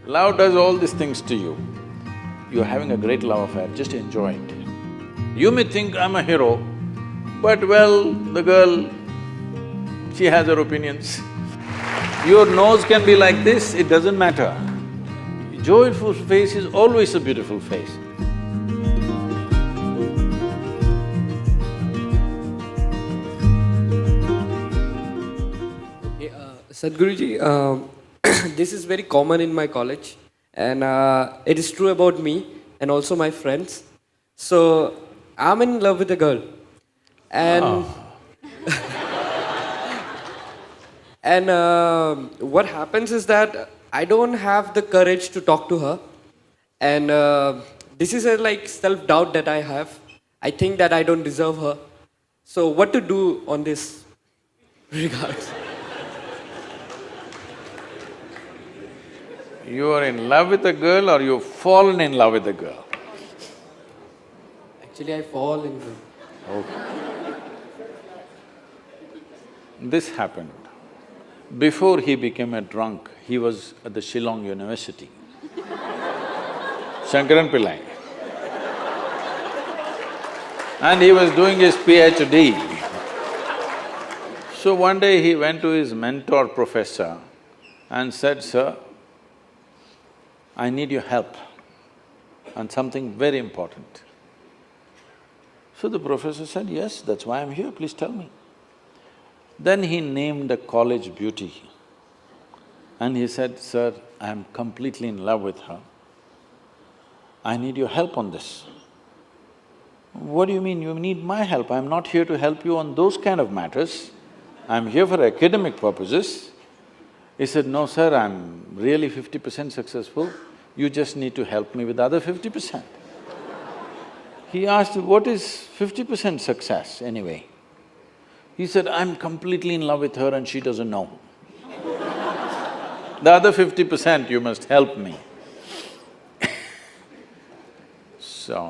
Love does all these things to you. You're having a great love affair, just enjoy it. You may think, I'm a hero, but well, the girl, she has her opinions. Your nose can be like this, it doesn't matter. Joyful face is always a beautiful face. Sadhguruji, this is very common in my college and it is true about me and also my friends. So, I'm in love with a girl and… and what happens is that I don't have the courage to talk to her and this is a like self-doubt that I have. I think that I don't deserve her. So, what to do on this regards? You are in love with a girl or you've fallen in love with a girl? Actually, I fall in love. Okay. This happened. Before he became a drunk, he was at the Shillong University. Shankaran Pillai. And he was doing his PhD. So one day he went to his mentor professor and said, "Sir, I need your help on something very important." So the professor said, "Yes, that's why I'm here, please tell me." Then he named a college beauty and he said, "Sir, I'm completely in love with her. I need your help on this." "What do you mean you need my help? I'm not here to help you on those kind of matters. I'm here for academic purposes." He said, "No, sir, I'm really 50% successful. You just need to help me with the other 50%. He asked, "What is 50% success anyway?" He said, "I'm completely in love with her and she doesn't know. The other 50% you must help me." So,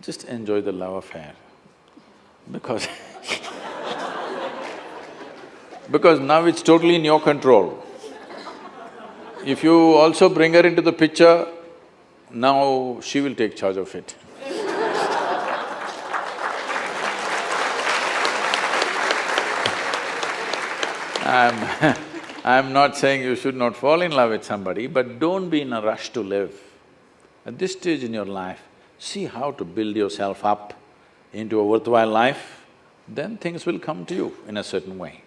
just enjoy the love affair because because now it's totally in your control. If you also bring her into the picture, now she will take charge of it. I'm not saying you should not fall in love with somebody, but don't be in a rush to live. At this stage in your life, see how to build yourself up into a worthwhile life, then things will come to you in a certain way.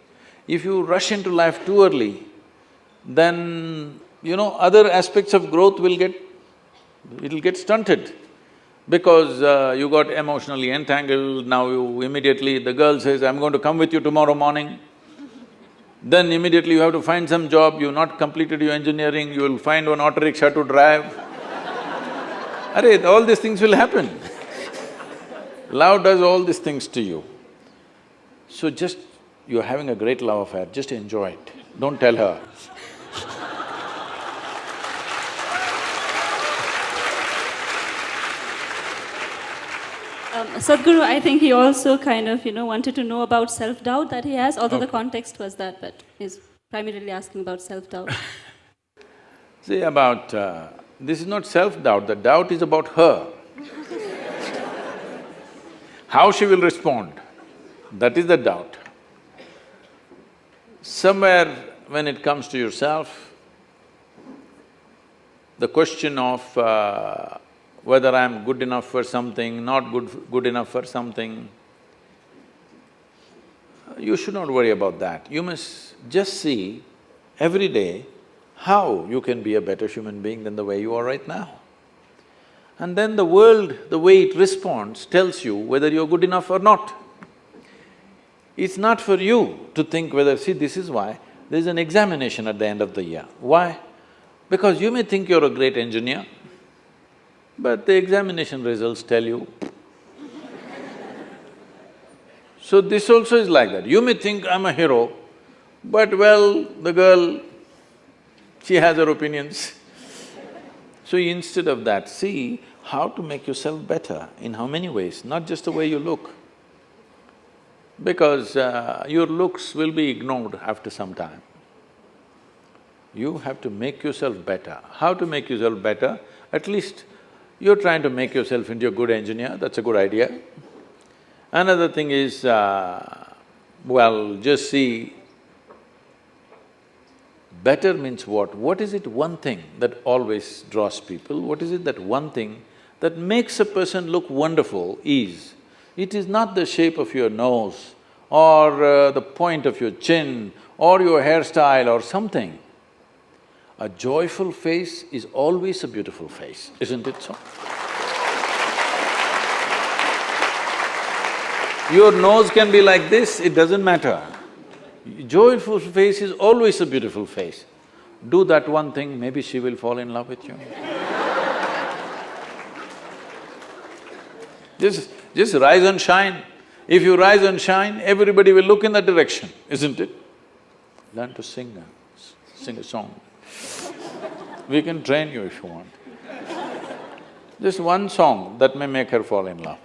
If you rush into life too early, then, other aspects of growth it'll get stunted. Because you got emotionally entangled, now you immediately… the girl says, "I'm going to come with you tomorrow morning." Then immediately you have to find some job, you've not completed your engineering, you will find one auto rickshaw to drive. Arey, all these things will happen. Love does all these things to you. So just… you're having a great love affair, just enjoy it, don't tell her. Sadhguru, I think he also kind of, wanted to know about self-doubt that he has, although the context was that, but he's primarily asking about self-doubt. See, this is not self-doubt, the doubt is about her. How she will respond, that is the doubt. Somewhere when it comes to yourself, the question of whether I'm good enough for something, not good enough for something, you should not worry about that. You must just see every day how you can be a better human being than the way you are right now. And then the world, the way it responds, tells you whether you're good enough or not. It's not for you to think whether… see, this is why there's an examination at the end of the year. Why? Because you may think you're a great engineer, but the examination results tell you. So this also is like that. You may think, I'm a hero, but well, the girl, she has her opinions. So instead of that, see how to make yourself better, in how many ways, not just the way you look. Because your looks will be ignored after some time. You have to make yourself better. How to make yourself better? At least you're trying to make yourself into a good engineer, that's a good idea. Another thing is, well, just see, better means what? What is it one thing that always draws people? What is it that one thing that makes a person look wonderful is, it is not the shape of your nose or the point of your chin or your hairstyle or something. A joyful face is always a beautiful face, isn't it so? Your nose can be like this, it doesn't matter. Joyful face is always a beautiful face. Do that one thing, maybe she will fall in love with you. Just rise and shine. If you rise and shine, everybody will look in that direction, isn't it? Learn to sing a song. We can train you if you want. Just one song that may make her fall in love.